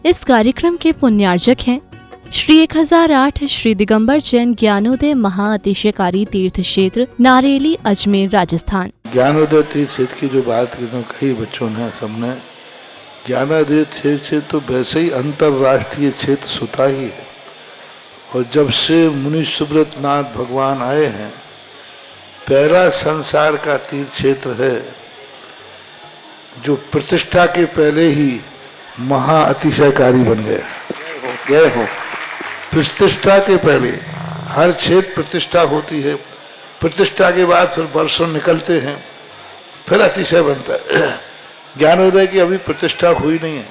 इस कार्यक्रम के पुण्यार्जक हैं श्री 1008 श्री दिगंबर जैन ज्ञानोदय महाअतिशयकारी तीर्थ क्षेत्र नारेली अजमेर राजस्थान। ज्ञानोदय तीर्थ क्षेत्र की जो बात कही बच्चों ने सबने, ज्ञानोदय क्षेत्र तो वैसे ही अंतर्राष्ट्रीय क्षेत्र सुता ही है। और जब से मुनि सुब्रत नाथ भगवान आए हैं, पहला संसार का तीर्थ क्षेत्र है जो प्रतिष्ठा के पहले ही महाअतिशयकारी बन गया। जय हो। प्रतिष्ठा के पहले हर क्षेत्र प्रतिष्ठा होती है, प्रतिष्ठा के बाद फिर वर्षों निकलते हैं, फिर अतिशय बनता है। ज्ञानोदय की अभी प्रतिष्ठा हुई नहीं है।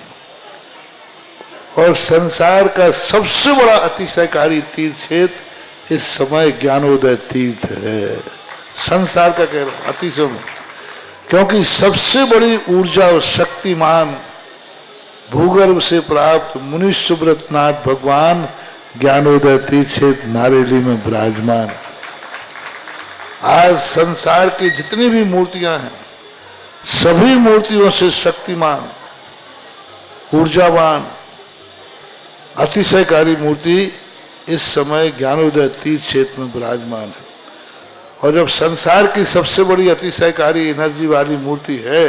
और संसार का सबसे बड़ा अतिशयकारी तीर्थ क्षेत्र इस समय ज्ञानोदय तीर्थ है। संसार का कह रहा हूं अतिशय में, क्योंकि सबसे बड़ी ऊर्जा और शक्तिमान भूगर्भ से प्राप्त मुनि सुब्रत नाथ भगवान ज्ञानोदय तीर्थ क्षेत्र नारेली में विराजमान। आज संसार की जितनी भी मूर्तियां हैं, सभी मूर्तियों से शक्तिमान, ऊर्जावान, अतिशयकारी मूर्ति इस समय ज्ञानोदय तीर्थ क्षेत्र में विराजमान है। और जब संसार की सबसे बड़ी अतिशयकारी एनर्जी वाली मूर्ति है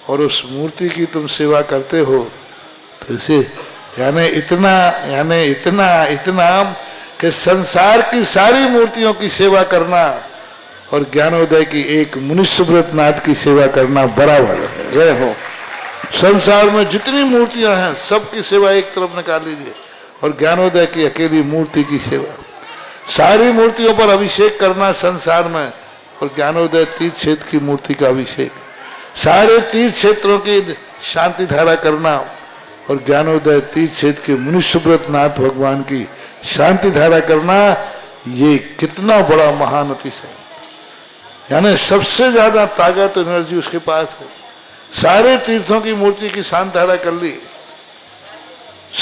और उस मूर्ति की तुम सेवा करते हो, तो इसे यानी इतना कि संसार की सारी मूर्तियों की सेवा करना और ज्ञानोदय की एक मुनि सुब्रत नाथ की सेवा करना बराबर है। जय हो। संसार में जितनी मूर्तियां हैं सबकी सेवा एक तरफ निकाल लीजिए और ज्ञानोदय की अकेली मूर्ति की सेवा। सारी मूर्तियों पर अभिषेक करना संसार में और ज्ञानोदय तीर्थ क्षेत्र की मूर्ति का अभिषेक। सारे तीर्थ क्षेत्रों की शांति धारा करना और ज्ञानोदय तीर्थ क्षेत्र के मुनि सुब्रत नाथ भगवान की शांति धारा करना, ये कितना बड़ा महान अतिशय। यानी सबसे ज्यादा ताकत एनर्जी उसके पास है। सारे तीर्थों की मूर्ति की शांति धारा कर ली,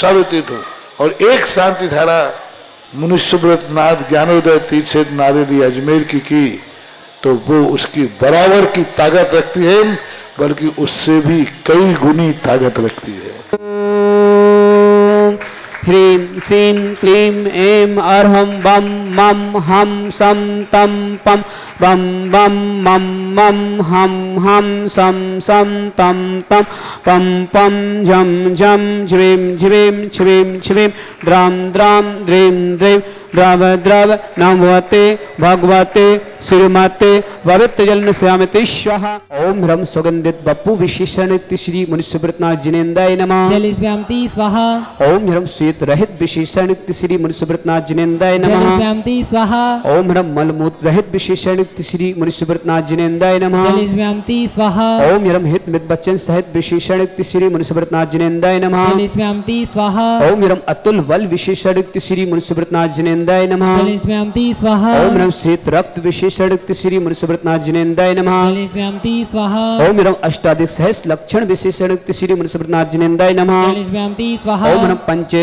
सारे तीर्थों, और एक शांति धारा मुनि सुब्रत नाथ ज्ञानोदय तीर्थ क्षेत्र नारेली अजमेर की तो वो उसकी बराबर की ताकत रखती है, बल्कि उससे भी कई गुनी ताकत रखती है। ह्रीं श्रीं क्लीं ऐं अर्हं बम मम हम सम तम पम बम बम मम मम हम हम सम सम तम तम पम पम झम झम झ्रीं झ्रीं छ्रीं छ्रीं द्रां द्रां द्रीं द्रीं द्रव द्रव नमोते भगवते श्रीमते वरुत्तजलन श्यामते स्वाहा। ओम ह्रम सुगंधित बप्पु विशेषण श्री मुनि सुब्रत नाथ जिनेन्द्राय नमः। जलिस्व्यामति स्वाहा। ओम ह्रम श्वेत रहित विशेषण श्री मुनि सुब्रत नाथ जिनेन्द्राय नमः। जलिस्व्यामति स्वाहा। ओम ह्रम मलमूत्र रहित विशेषण श्री मुनि सुब्रत नाथ जिनेन्द्राय नमः। जलिस्व्यामति स्वाहा। ओम ह्रम हित मित बच्चन सहित विशेषण श्री मुनि सुब्रत नाथ जिनेन्द्राय नमः। जलिस्व्यामति स्वाहा। ओम ह्रम अतुल बल विशेषण श्री मुनि सुब्रत नाथ जिनेन्द्राय नमः। जलिस्व्यामति स्वाहा। ओम ह्रम श्वेत रक्त विशेषण श्री मुनि सुब्रत नाथ जिनेन्द्राय नमः। जलिस्व्यामति स्वाहा। ओम ह्रम अष्टाधिक सहस लक्षण विशेषण श्री मुनि सुब्रत नाथ जिनेन्द्राय नमः। जलिस्व्यामति स्वाहा। ओम ह्रम पंच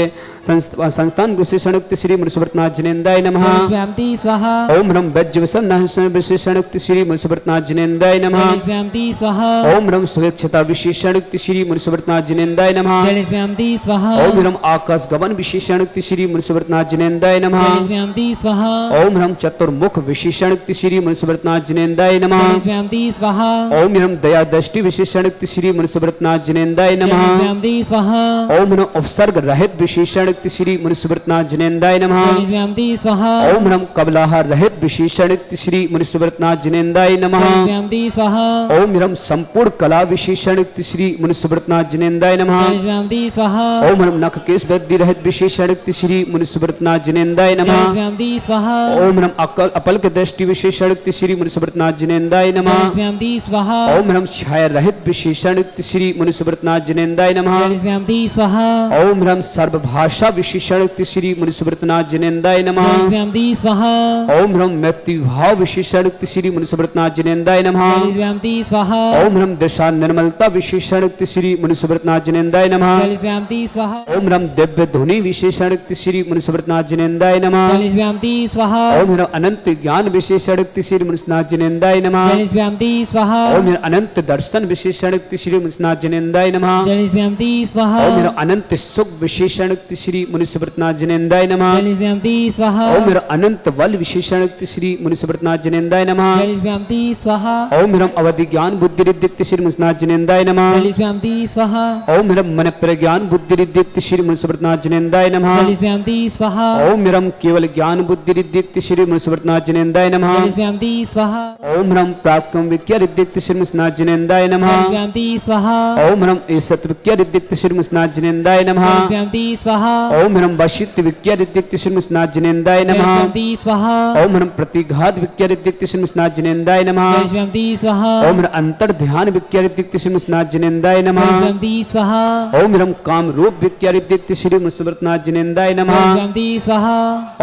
संस्थान विशेषण श्री मुनि सुब्रत नाथ जिनेन्द्राय नमः। जलिस्व्यामति स्वाहा। ओम ह्रम वज्र विशेषण श्री मुनि सुब्रत नाथ जिनेन्द्राय नमः। जलिस्व्यामति स्वाहा। ओम ह्रम स्वेच्छता विशेषण श्री मुनि सुब्रत नाथ जिनेन्द्राय नमः। जलिस्व्यामति स्वाहा। ओम ह्रम आकाश गमन विशेषण श्री मुनि सुब्रत नाथ जिनेन्द्राय नमः। जलिस्व्यामति स्वाहा। ओम ह्रम चतुर्मुख विशेषण श्री मुनि सुब्रत नाथ जिनेन्द्राय नमः। जलिस्व्यामति स्वाहा। ओम ह्रम दया दृष्टि विशेषण श्री मुनि सुब्रत नाथ जिनेन्द्राय नमः। जलिस्व्यामति स्वाहा। ओम ह्रम उपसर्ग रहित विशेषण श्री मुनि सुब्रत नाथ जिनेन्द्राय नमः। जलिस्व्यामति स्वाहा। ओम ह्रम कबलाहार रहित विशेषण श्री मुनि सुब्रत नाथ जिनेन्द्राय नमः। जलिस्व्यामति स्वाहा। ओम ह्रम संपूर्ण कला विशेषण श्री मुनि सुब्रत नाथ जिनेन्द्राय नमः। जलिस्व्यामति स्वाहा। ओम ह्रम नख केश वृद्धि रहित विशेषण श्री मुनि सुब्रत नाथ जिनेन्द्राय नमः। जलिस्व्यामति स्वाहा। ओम ह्रम अपल के दृष्टि विशेषण श्री मुनि सुब्रत नाथ जिनेन्द्राय नमः। जलिस्व्यामति स्वाहा। ओम ह्रम छाया रहित विशेषण श्री मुनि सुब्रत नाथ जिनेन्द्राय नमः। जलिस्व्यामति स्वाहा। ओम ह्रम सर्वभाषा विशेषण श्री मुनि सुब्रत नाथ जिनेन्द्राय नमः। जलिस्व्यामति स्वाहा। ओम ह्रम मृत्यु भाव विशेषण श्री मुनि सुब्रत नाथ जिनेन्द्राय नमः। जलिस्व्यामति स्वाहा। ओम ह्रम दशा निर्मलता विशेषण विशेषण श्री मुनिसुब्रतनाथ जिनेन्द्राय नमः 40 व्यामति स्वाहा ओम रम दिव्य ध्वनि विशेषण श्री मुनिसुब्रतनाथ जिनेन्द्राय नमः 40 व्यामति स्वाहा ओम रम अनंत ज्ञान विशेषण श्री मुनिसुब्रतनाथ जिनेन्द्राय नमः 40 व्यामति स्वाहा ओम रम अनंत दर्शन विशेषण श्री मुनिसुब्रतनाथ जिनेन्द्राय नमः 40 व्यामति स्वाहा ओम रम अनंत सुख विशेषण श्री मुनिसुब्रतनाथ जिनेन्द्राय नमः 40 व्यामति स्वाहा ओम रम अनंत बल विशेषण श्री मुनिसुब्रतनाथ जिनेन्द्राय नमः 40 व्यामति स्वाहा ओम रम अवधि ज्ञान बुद्धि रिद्धिक्त श्री मुनिसुब्रतनाथ जिनेन्द्राय नमः 40 व्यामति स्वाहा ओम रम मन प्रज्ञान बुद्धि रिद्धिक्त श्री मुनिसुब्रतनाथ जिनेन्द्राय नमः 40 व्यामति स्वाहा ओम रम केवल ज्ञान बुद्धि रिद्धिक्त श्री मुनिसुब्रतनाथ जिनेन्द्राय नमः 40 व्यामति स्वाहा ओम रम प्राप्त विज्ञा रिद्धिक्त श्री मुनिसुब्रतनाथ जिनेन्द्राय नमः 40 व्यामति स्वाहा ओम रम एसत विज्ञा रिद्धिक्त श्री मुनिसुब्रतनाथ जिनेन्द्राय नमः 40 व्यामति स्वाहा ओम रम वशित विज्ञा रिद्धिक्त श्री मुनिसुब्रतनाथ जिनेन्द्राय 40 नमः व्यामति स्वाहा ओम रम प्रतिघात विज्ञा रिद्धिक्त श्री मुनिसुब्रतनाथ जिनेन्द्राय नमः 40 व्यामति स्वाहा ओम रम अंतर ध्यान विज्ञा रिद्धिक्त श्री मुनिसुब्रतनाथ जिनेन्द्राय 40 नमः व्यामति स्वाहा ओम रम काम रूप विज्ञा रिद्धिक्त श्री मुनिसुब्रतनाथ जिनेन्द्राय 40 नमः व्यामति स्वाहा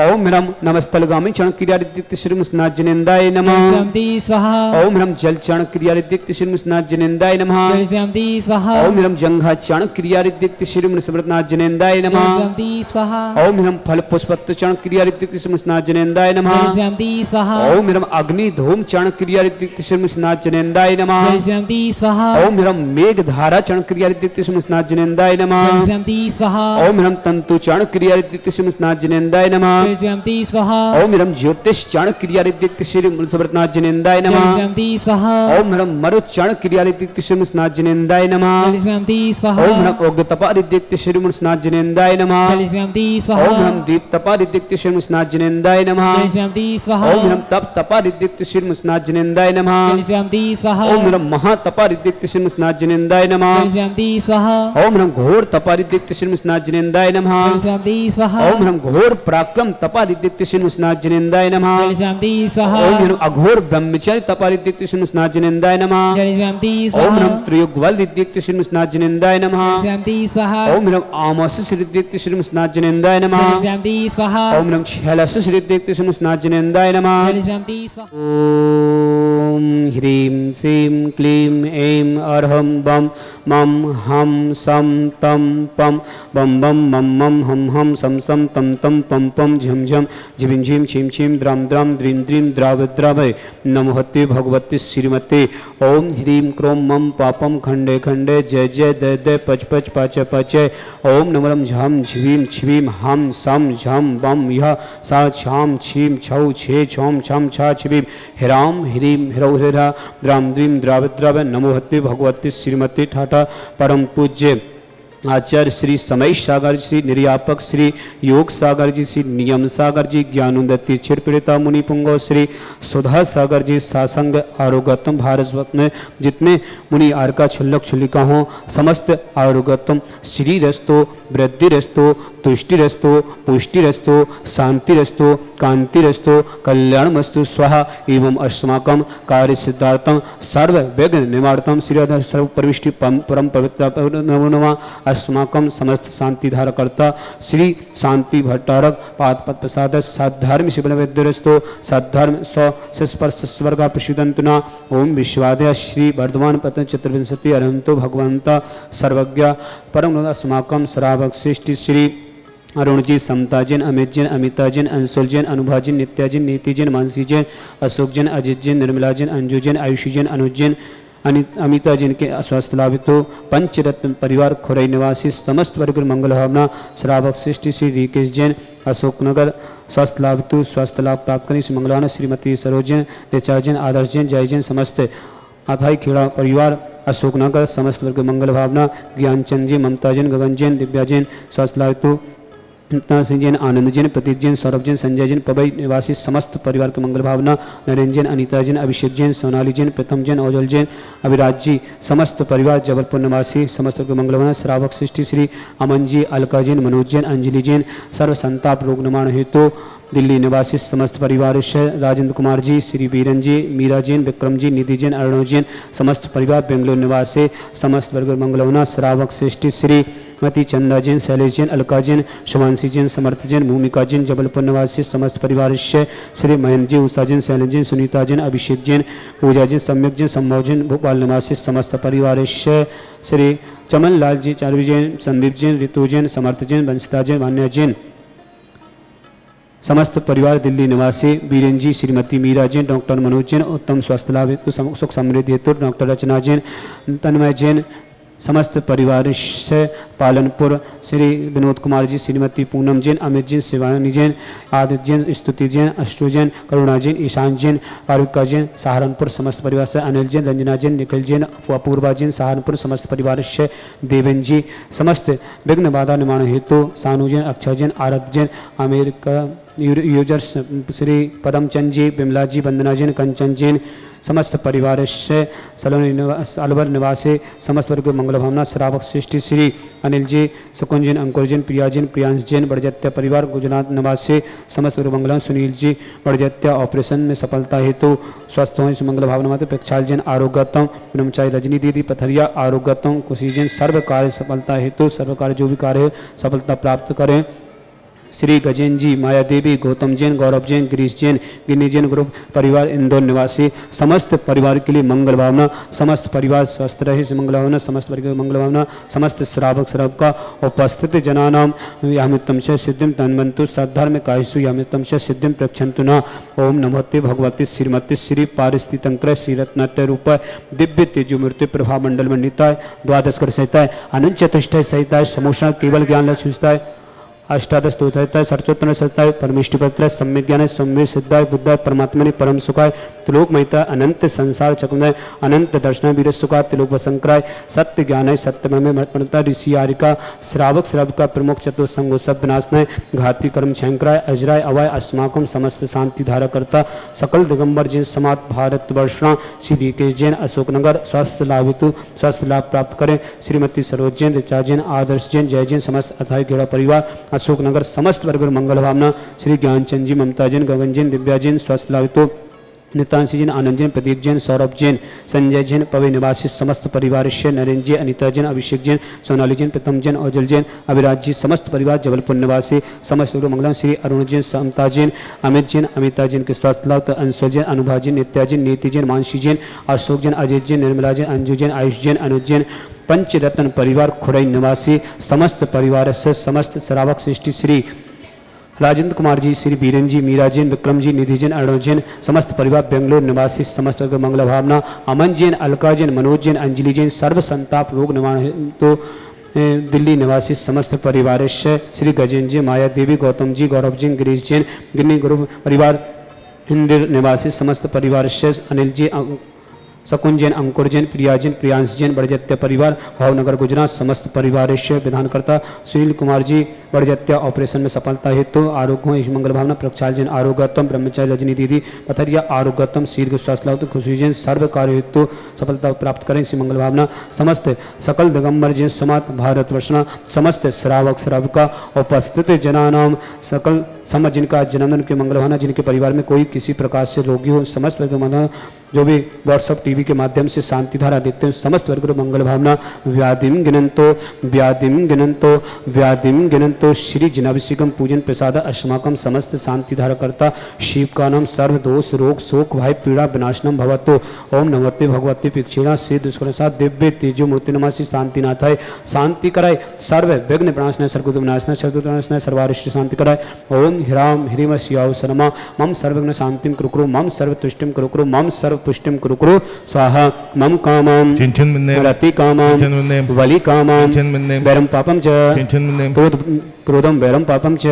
ओम रम नमस्तलगामी चरण क्रिया रिद्धिक्त श्री मुनिसुब्रतनाथ जिनेन्द्राय 40 नमः व्यामति स्वाहा ओम रम जल चरण क्रिया रिद्धिक्त श्री मुनिसुब्रतनाथ जिनेन्द्राय नमः 40 व्यामति स्वाहा ओम रम जंघा चरण क्रिया रिद्धिक्त श्री मुनिसुब्रतनाथ जिनेन्द्राय 40 नमः व्यामति स्वाहा ओम रम फल पुष्पत्व चरण क्रिया रिद्धिक्त श्री मुनिसुब्रतनाथ जिनेन्द्राय 40 नमः व्यामति स्वाहा ओम रम अग्नि धूम चरण क्रिया रिद्धिक्त श्री मुनिसुब्रतनाथ जिनेन्द्राय नमः 40 व्यामति स्वाहा ओम रम मेघ धारा चरण क्रिया रिद्धिक्त श्री मुनिसुब्रतनाथ जिनेन्द्राय 40 नमः व्यामति स्वाहा ओम रम तंतु चरण क्रिया रिद्धिक्त श्री मुनिसुब्रतनाथ जिनेन्द्राय 40 नमः व्यामति स्वाहा ओम रम ज्योतिष चरण क्रिया रिद्धिक्त श्री मुनिसुब्रतनाथ जिनेन्द्राय 40 नमः व्यामति स्वाहा ओम रम मरु चरण क्रिया रिद्धिक्त श्री मुनिसुब्रतनाथ जिनेन्द्राय 40 नमः व्यामति स्वाहा ओम रम उग्रतपा रिद्धिक्त श्री मुनिसुब्रतनाथ जिनेन्द्राय नमः 40 व्यामति स्वाहा ओम रम दीप तपा रिद्धिक्त श्री मुनिसुब्रतनाथ जिनेन्द्राय नमः 40 व्यामति स्वाहा ओम रम तप तपा रिद्धिक्त श्री मुनिसुब्रतनाथ जिनेन्द्राय नमः 40 व्यामति स्वाहा ओम रम महातपा रिद्धिक्त श्री मुनिसुब्रतनाथ जिनेन्द्राय नमः 40 व्यामति स्वाहा ओम रम घोर तपा रिद्धिक्त श्री मुनिसुब्रतनाथ जिनेन्द्राय नमः 40 व्यामति स्वाहा ओम रम घोर पराक्रम तपा रिद्धिक्त श्री मुनिसुब्रतनाथ जिनेन्द्राय नमः 40 व्यामति स्वाहा ओम रम अघोर ब्रह्मचारी तपा रिद्धिक्त श्री मुनिसुब्रतनाथ जिनेन्द्राय नमः 40 व्यामति ओम स्वाहा रम त्रियुगवल रिद्धिक्त श्री मुनिसुब्रतनाथ जिनेन्द्राय नमः 40 व्यामति स्वाहा ओम रम आमोसिस रिद्धिक्त श्री मुनिसुब्रतनाथ जिनेन्द्राय नमः 40 व्यामति स्वाहा ओम रम शैलसिस रिद्धिक्त श्री मुनिसुब्रतनाथ जिनेन्द्राय नमः 40 व्यामति स्वाहा ओम ह्रीं श्रीं क्लीं ऐं अर्हं बम मम हम सम तम पम बम बम मम मम हम हम सम सम तम तम पम पम झम झम झिम झिम छिम छिम द्राम द्राम द्रीं द्रीं द्राव द्रावय नमोहते भगवते श्रीमते ओम ह्रीं क्रों मम पापम खंडे खंडे जय जय दय दय पच पच पाच पाचय ओम नमरम झम झिवीं छिवीं हम सम झम बम यह सा छाम छीम छौ छे छौम छम छा छिवीं ह्राम ह्रीं ह्रौ ह्रा द्राम द्रीं द्राव द्राव नमोहते भगवते श्रीमते ठाठा परम पूज्य आचार्य श्री समय सागर श्री निर्यापक श्री योग सागर जी श्री नियम सागर जी ज्ञानोदत्ती चिरपीड़िता मुनि पुंगो श्री सुधा सागर जी सासंग आरोगतम भारत में जितने मुनि आर्का छुल्लक छुल्लिका हों समस्त आरोगतम श्री रस्तो वृद्धि रस्तो तुष्टि रस्तो पुष्टि रस्तो शांति रस्तो कांति रस्तो कल्याण मस्तु स्वाहा एवं अस्माकं कार्य सिद्धार्थम सर्व विघ्न निवारतम श्री सर्व प्रविष्टि परम पवित्र नमो अस्माकं समस्त शांति धारकर्ता श्री शांति भट्टारक पाद पद प्रसाद साधर्म शिवन वैद्यरस्तो साधर्म स्व स्पर्श स्वर्गा प्रसिदंतुना ओम विश्वादय श्री वर्धमान पतन चतुर्विंशति अरहंतो भगवंता सर्वज्ञ परम अस्माकं सरावक श्रेष्ठ श्री अरुण जी समता जैन अमित जैन अमिता जैन अंशुल जैन अनुभा जैन नित्या जैन नीति जैन मानसी जैन अशोक जैन अजित जैन निर्मला जैन अंजू जैन आयुषी जैन अनुज जैन अमिता जैन के स्वास्थ्य लाभित हो पंचरत्न परिवार खुरई निवासी समस्त वर्ग मंगल भावना श्रावक श्रेष्ठ श्री रिकेश जैन अशोकनगर स्वास्थ्य लाभित स्वास्थ्य लाभ प्राप्त करें श्री मंगलाना श्रीमती सरोज जैन ऋचा जैन आदर्श जैन जय जैन समस्त अथाई खेड़ा परिवार अशोकनगर समस्त वर्ग मंगल भावना ज्ञानचंद जी ममता जैन गगन जैन दिव्या जैन स्वास्थ्य लाभित सिंह जैन आनंद जैन प्रतीक जैन सौरभ जैन संजय जैन पबई निवासी समस्त परिवार के मंगल भावना नरेंद्र जैन अनिता जैन अभिषेक जैन सोनाली जैन प्रथम जैन ओजल जैन अभिराज जी समस्त परिवार जबलपुर निवासी समस्त के मंगल भावना श्रावक सृष्टि श्री अमन जी अलका जैन मनोज जैन अंजलि जैन सर्व संताप रोग निवारण हेतु दिल्ली निवासी समस्त परिवार राजेंद्र कुमार जी श्री वीरन जी मीरा जैन विक्रम जी निधि जैन अर्णव जैन समस्त परिवार बेंगलोर निवासी समस्त वर्ग मंगलवना श्रावक श्रेष्ठी श्री मति चंदा जैन, शैलेश जैन, अलका जैन, शुभांशी जैन, समर्थ जैन, भूमिका जैन, जबलपुर निवासी समस्त परिवार श्री महेंद्र जी, उषा जैन, शैलेश जैन, सुनीता जैन, अभिषेक जैन, पूजा जैन, सम्यक जैन, संभव जैन, भोपाल निवासी समस्त परिवार श्री चमन लाल जी, चारवी जैन, संदीप जैन, ऋतु जैन, समर्थ जैन, वंशिता जैन, वान्या जैन, समस्त परिवार दिल्ली निवासी बीरेन जी, श्रीमती मीरा जैन, डॉक्टर मनोज जैन, उत्तम स्वास्थ्य लाभ हेतु सुख समृद्धि हेतु डॉक्टर रचना जैन, तन्मय जैन, समस्त परिवार से पालनपुर श्री विनोद कुमार जी, श्रीमती पूनम जैन, अमित जैन, शिवानी जैन, आदित्य जैन, स्तुति जैन, अष्टु जैन, करुणा जैन, ईशान जैन, पारुका जैन, सहारनपुर समस्त परिवार से अनिल जैन, रंजना जैन, निखिल जैन, अपूर्वा जैन, सहारनपुर समस्त परिवार से देवेन जी, समस्त विघ्न बाधा निवारण हेतु सानू जैन, अक्षय जैन, आरत जैन, अमेरिका यूजर्स श्री पदमचंद जी, बिमला जी, वंदना जैन, कंचन जैन, समस्त परिवार से अलवर निवासी समस्त वर्ग मंगल भावना श्रावक सृष्टि श्री अनिल जी, सुकुंज जैन, अंकुर जैन, प्रिया जैन, प्रियांश जैन, बड़जत्या परिवार गुजरात निवासी समस्त वर्ग मंगल, सुनील जी, बड़जत्या ऑपरेशन में सफलता हेतु स्वस्थ हों मंगल भावना माते, प्रक्षाल जैन, आरोग्यतम, ब्रह्मचारी रजनी दीदी, पथरिया आरोग्यतम, खुशी जैन, सर्व कार्य सफलता हेतु सर्व कार्य जो भी कार्य है सफलता प्राप्त करें। श्री गजेन जी, माया देवी, गौतम जैन, गौरव जैन, गिरीश जैन, गिन्नी जैन ग्रुप परिवार इंदौर निवासी समस्त परिवार के लिए मंगल भावना, समस्त परिवार स्वस्थ रहे से मंगल भावना, समस्त परिवार मंगल भावना, समस्त श्रावक श्रावक का उपस्थित जनानाम यामितम से सिद्धिम तन्वंतु सद्धर्म कायसु यामितम से सिद्धिम प्रक्षंतु न। ओम नमोते भगवती श्रीमती श्री पारिस्थितंकर श्री रत्नाट्य रूप दिव्य तेजो मूर्ति प्रभा मंडल मंडिताय द्वादश कर सहिताय अनंत चतुष्टय सहिताय समोषण केवल ज्ञान लक्ष्य अष्टादश स्तोत्रताय सरचोत्तर सत्ताय परमिष्टिपत्राय सम्यक ज्ञान सम्य सिद्धाय बुद्धाय परमात्मनि परम सुखाय त्रिलोक महिता अनंत संसार चकुंदय अनंत दर्शन वीर सुखाय त्रिलोक वसंक्राय सत्य ज्ञान सत्य में मणता ऋषि आरिका श्रावक श्रावका प्रमुख चतुर्संगो सब विनाशनाय घाती कर्म शंकराय अजराय अवाय अस्माकम समस्त शांति धारा करता सकल दिगंबर जैन समात भारत वर्षणा श्री केश जैन अशोकनगर स्वास्थ्य लाभ हेतु स्वास्थ्य लाभ प्राप्त करें। श्रीमती सरोज जैन, ऋचा जैन, आदर्श जैन, जय जैन, समस्त अथाई घेरा परिवार अशोकनगर समस्त वर्ग मंगल भावना। श्री ज्ञानचंद जी, ममता जैन, गगन जैन, दिव्या जैन, स्वस्थ लाभ हेतु नितांशी जैन, आनंद जैन, प्रदीप जैन, सौरभ जैन, संजय जैन, पवे निवासी समस्त परिवार से नरेंद्र जी, अनिता जैन, अभिषेक जैन, सोनाली जैन, प्रथम जैन, औजल जैन, अभिराज जी, समस्त परिवार जबलपुर निवासी समस्त मंगलम। श्री अरुण जैन, समता जैन, अमित जैन, अमिता जैन के स्वास्थ्य लाभ, अंशु जैन, अनुभा जैन, नित्या जैन, नीति जैन, मानसी जैन, अशोक जैन, अजय जैन, निर्मला जैन, अंजू जैन, आयुष जैन, अनुज जैन, पंचरत्न परिवार खुरई निवासी समस्त परिवार से समस्त श्रावक सृष्टि श्री राजेंद्र कुमार जी, श्री बीरेन जी, मीरा जैन, विक्रम जी, निधि जैन, अरुण जैन, समस्त परिवार बेंगलोर निवासी समस्त मंगल भावना। अमन जैन, अलका जैन, मनोज जैन, अंजलि जैन, सर्व संताप रोग निवारण तो दिल्ली निवासी समस्त परिवार से श्री गजेन जी, माया देवी, गौतम जी, गौरव जैन, गिरीश जैन, गिन्नी ग्रुप परिवार इंदिर निवासी समस्त परिवार से अनिल जी, शकुन जैन, अंकुर जैन, प्रिया जैन, प्रियांश जैन, बड़जत्या परिवार भावनगर गुजरात समस्त परिवार से विधानकर्ता सुनील कुमार जी, बड़जत्या ऑपरेशन में सफलता हेतु आरोग्य मंगल भावना। प्रक्षाल जैन, आरोग्यतम, ब्रह्मचारी रजनी दीदी, पथरिया आरोग्यतम, शीर्घ स्वास्थ्य लाभ, खुशी जैन, सर्व कार्य हेतु सफलता प्राप्त करें इसी मंगल भावना। समस्त सकल दिगंबर जैन समात भारत वर्षना समस्त श्रावक श्राविका उपस्थित जनानाम सकल समझ जिनका जन्मदिन के मंगल भावना, जिनके परिवार में कोई किसी प्रकार से रोगी हो समस्त वर्ग जो भी व्हाट्सअप टीवी के माध्यम से शांति धारा देखते हैं समस्त वर्ग मंगल भावना। व्याधिम गिनंतो व्याधिम गिनंतो व्याधिम गिनंतो श्री जिनाभिषेकम पूजन प्रसाद अस्माकम समस्त शांति धारा करता शिव का नाम सर्व दोष रोग शोक भय पीड़ा विनाशनम भवतो। ओम नमस्ते भगवती पिक्षीणा श्री दुष्कर दिव्य तेजो मूर्ति नमासी शांतिनाथाय शांति कराय सर्व विघ्न विनाशनाय सर्वगुण विनाशनाय सर्वदुख विनाशनाय सर्वारिष्ट शांति कराय। ओम ह्राम ह्रीम शिवाय सनमा मम सर्वज्ञ शांतिम कुरुकुरु मम सर्व तुष्टिम कुरुकुरु मम सर्व पुष्टिम कुरुकुरु स्वाहा मम कामम रति कामम वली कामम वैरम पापम च क्रोधम वैरम पापम च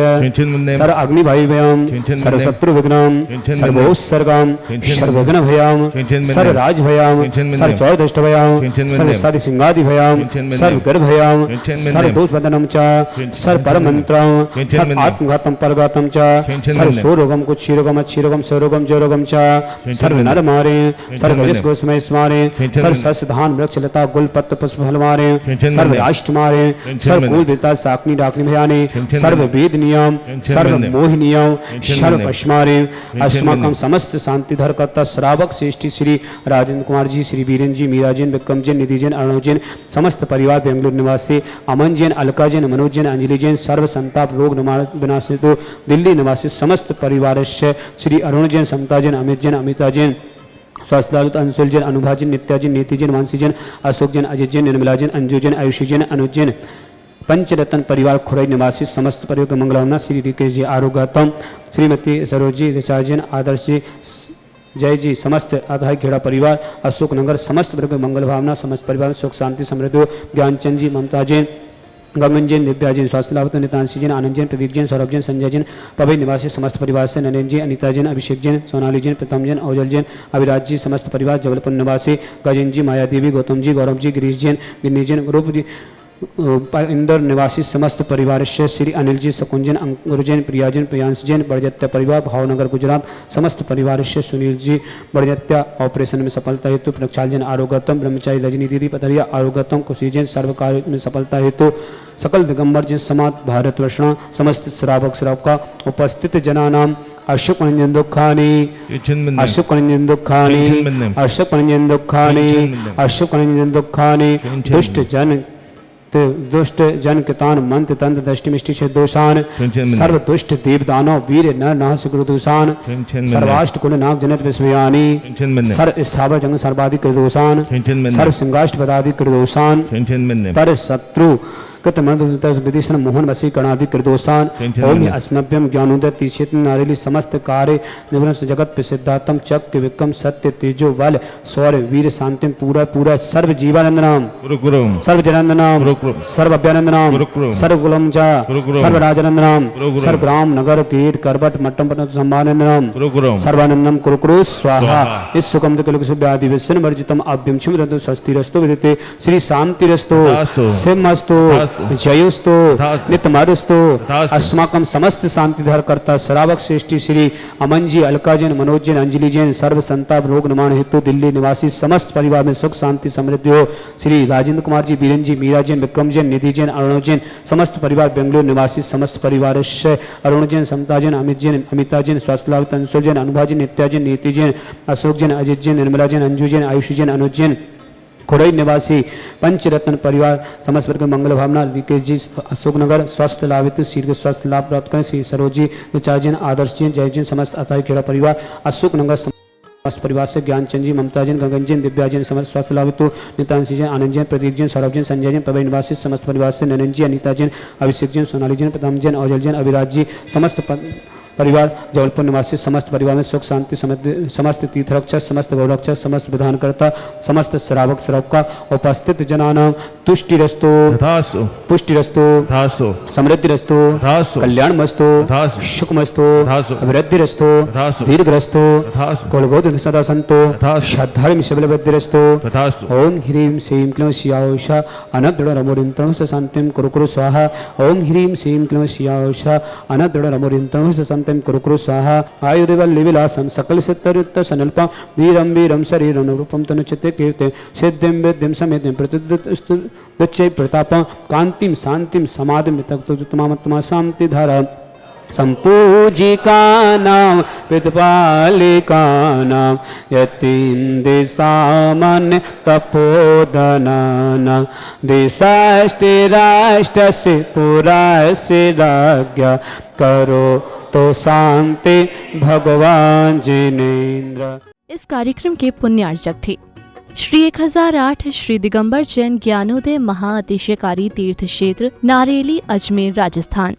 सर्व अग्नि भयम सर्व शत्रु विघ्नम सर्वोत्सर्गम सर्वघ्न भयाम सर्व राज भयाम सर्व चौदष्ट भयाम सर्व साधि सिंहादि भयाम सर्व गर्भ भयाम सर्व दोष वदनम च सर्व परम मंत्रम सर्व आत्मघातम परघातम सर्वरक्तं च सर्वसोरोगं कुक्षीरोगं अच्छीरोगं स्वरोगं जरोगं च सर्वनरमारे सर्वयस्गोस्मय स्मारे सर्वसस्धान वृक्षलता गुलपत्र पुष्पफलमारे सर्वराष्ट्रमारे सर्वकूलविता साकनी डाकनी भयाने सर्ववेद नियम सर्वमोह नियम सर्वपश्मारे अस्माकं समस्त शांतिधर कर्ता श्रावक श्रेष्ठी श्री राजेंद्र कुमार जी, श्री वीरेंद्र जी, मीरा जैन, विक्रम जैन, निधि जैन, अर्णव जैन, समस्त परिवार बेंगलुरु निवासी अमन जैन, अलका जैन, मनोज जैन, अंजलि जैन, सर्व संताप रोग विनाशित दिल्ली निवासी समस्त परिवार श्री अरुण जैन, समता जैन, अमित जैन, अमिता जैन, स्वास्थ्य अंशुल जैन, अनुभा जैन, नित्या जैन, नीति जैन, मानसी जैन, अशोक जैन, अजय जैन, निर्मला जैन, अंजू जैन, आयुषी जैन, अनुज जैन, पंचरत्न परिवार खुरई निवासी समस्त परिवार के मंगलकामना श्री रिकेश जी, आरोग्यतम, श्रीमती सरोज जी, ऋचा जैन, आदर्श जी, जय जी, समस्त आधाई खेड़ा परिवार, अशोक नगर समस्त वर्ग में मंगल भावना, समस्त परिवार में सुख शांति समृद्धि हो। ज्ञानचंद जी, ममता जैन, गगन जैन, दिव्या जैन, स्वास्थ्य लाभ नितांशी जैन, आनंद जैन, प्रदीप जैन, सौरभ जैन, संजय जैन, पवई निवासी समस्त परिवार से नरेंद्र जी, अनिता जैन, अभिषेक जैन, सोनाली जैन, प्रथम जैन, औजल जैन, अविराज जी, समस्त परिवार जबलपुर निवासी गजेंद्र जी, माया देवी, गौतम जी, गौरव जी, गिरीश जैन, गिन्नी जैन, रूप जी, इंदौर निवासी समस्त परिवार से श्री अनिल जी, शकुंजन, अंकुर जैन, प्रिया जैन, प्रियांश जैन, बड़जत्या परिवार भावनगर गुजरात समस्त परिवार से सुनील जी, बड़जत्या ऑपरेशन में सफलता हेतु, प्रक्षाल जैन, आरोग्यतम, ब्रह्मचारी रजनी दीदी पतरिया, आरोग्यतम, खुशी जैन, सर्व कार्य में सफलता हेतु, सकल दिगंबर जैन समाज भारत वर्षणा समस्त श्रावक श्रावका उपस्थित जनानाम अशोक रंजन दुखानी, अशोक रंजन दुखानी, अशोक रंजन दुखानी, अशोक रंजन दुखानी, दुष्ट जन कितान मंत्र तंत्र दृष्टि मिष्टि से दोषान सर्व दुष्ट देव दानव वीर नर नाश गुरुदूषान सर्वाष्ट कुल नाग जनत विस्मयानी सर्व स्थावर जंग सर्वाधिक कृदोषान सर्व सिंगाष्ट पदाधिक कृदोषान पर शत्रु कृत विदिशन मोहन वसी कर्णाधिक कृदोषान ओम अस्मभ्यम ज्ञानोदय तीक्षित नारेली समस्त कार्य निवृण जगत प्रसिद्धातम चक्र विक्रम सत्य तेजो बल शौर्य वीर शांतिम पूरा पूरा सर्व जीवानंद नाम सर्व जनानंद नाम सर्व अभ्यानंद नाम सर्व गुलम चा सर्व राजानंद नाम सर्व ग्राम नगर कीट करबट मट्टम पट सम्मानंद नाम सर्वानंदम कुरुकुरु स्वाहा इस सुकम कलुक से व्याधि विष्ण वर्जितम अभ्यम छिम रतु स्वस्ति रस्तो विदिते श्री शांति रस्तो सिमस्तो जयोस्तो नित्यमारुस्तो अस्माकं समस्त शांतिधर कर्ता श्रावक श्रेष्ठी श्री अमन जी, अलका जैन, मनोज जैन, अंजलि जैन, सर्व संताप रोग निवारण हेतु दिल्ली निवासी समस्त परिवार में सुख शांति समृद्धि हो। श्री राजेंद्र कुमार जी, बीरेन जी, मीरा जैन, विक्रम जैन, निधि जैन, अर्णव जैन, समस्त परिवार बेंगलुरु निवासी समस्त परिवार अरुण जैन, समता जैन, अमित जैन, अमिता जैन, स्वास्थ्य लाभ अंशुल जैन, अनुभा जैन, नित्या जैन, नीति जैन, अशोक जैन, अजित जैन, निर्मला जैन, अंजू जैन, आयुषी जैन, अनुज जैन, खुरई निवासी पंचरत्न परिवार समस्त वर्ग मंगल भावना विकेश जी, अशोक नगर स्वास्थ्य लाभित शीघ्र स्वास्थ्य लाभ प्राप्त करें। श्री सरोज जी, ऋचा जैन, आदर्श जैन, जय जैन, समस्त अताई खेड़ा परिवार अशोक नगर समस्त परिवार से ज्ञानचंद जी, ममता जैन, गगन जैन, दिव्या जैन, समस्त स्वास्थ्य लाभित नितांशी जैन, आनंद जैन, प्रदीप जैन, सौरभ जैन, संजय जैन, पवई निवासी समस्त परिवार से नरेंद्र जी, अनिता जैन, अभिषेक जैन, सोनाली जैन, प्रथम जैन, औजल जैन, अविराज जी, समस्त परिवार जबलपुर निवासी समस्त परिवार में सुख शांति समस्त तीर्थरक्षक समस्त गौरक्षक समस्त विधानकर्ता समस्त श्रावक श्रावका उपस्थित जनानां तुष्टिरस्तो पुष्टिरस्तो समृद्धिरस्तो कल्याणमस्तो सुखमस्तो अभिवृद्धिरस्तो दीर्घरस्तो कुलगोद सदा संतो श्रद्धार्म सबलवृद्धिरस्तो ओम ह्रीं श्रीं क्लीं शियाऊषा अनद्दृढरमोरिन्तं शान्तिं कुरुकुरु स्वाहा ओम ह्रीं श्रीं क्लीं शियाऊषा अनद्दृढरमोरिन्तं शान्तिं कुरुकुरु स्वाहा आयुर्वल्ली विलासं सकल सिद्धयुक्त सनल्पं वीरं वीरं शरीरं रूपं तनुचिते कीर्ते सिद्धिं विद्धिं समेतिं प्रतिदुच्चै प्रतापं कान्तिं शान्तिं समाधिं तक्तुत्तमात्मा शान्तिधारा संपूजिकानां पितपालिकानां यतीं दिशामन् तपोधनानां दिशाष्टिराष्टस्य पुरास्य राज्ञा करो तो शांति भगवान जिनेन्द्र। इस कार्यक्रम के पुण्यार्चक थे श्री 1008 श्री दिगंबर जैन ज्ञानोदय महाअतिशयकारी तीर्थ क्षेत्र नारेली, अजमेर, राजस्थान।